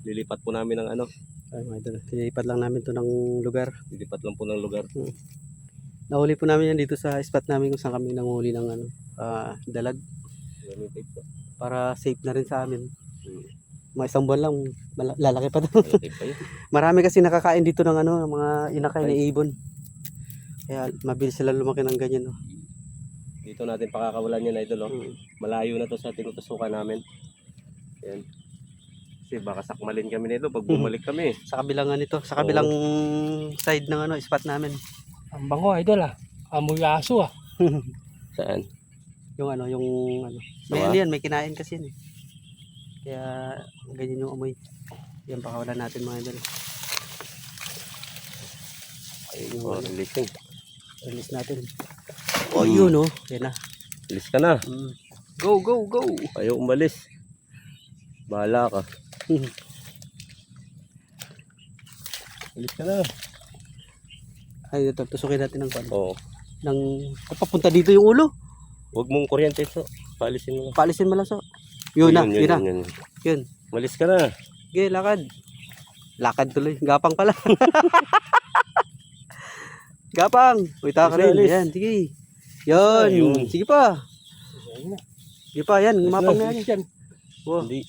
Lilipat po namin ng ano. Ay, mga idol. Lilipat lang namin to ng lugar. Lilipat lang po ng lugar. Nahuli po namin yan dito sa spot namin kung saan kami nanghuli ng ano, dalag. Para safe na rin sa amin. Mga isang buwan lang, lalaki pa to. Marami kasi nakakain dito ng ano, mga inakay na ibon. Kaya mabilis sila lumaki ng ganyan. No? Dito natin pakakawalan yan, idol. Oh. Malayo na to sa tinutusukan namin. Ayan. Kasi baka sakmalin kami nito pag bumalik kami. Sa kabilang nito, sa kabilang side ng ano, spot namin. Ang bango, idol ah. Amoy aso ah. Saan? Yung ano, may ano yan, may kinain kasi yan eh. Kaya ganyan yung amoy. Yan, pakawalan natin mga idol. Ayun yung release natin. Oh, yun oh. Yan na. Alis ka na. Go, go, go. Ayaw umalis. Bahala ka. Alis ka na. Ay, ito, tusukin natin ng pano. Oo. Papunta dito yung ulo. Huwag mong kuryente so. Paalisin mo lang. Paalisin mo lang so. Yun na. Yun. Malis ka na. Okay, lakad. Lakad tuloy. Gapang pala. Gapang. Uy, taka rin. Yan, sige. Yun. Sige pa. Sige pa, yan. Mapang na yan. Hindi.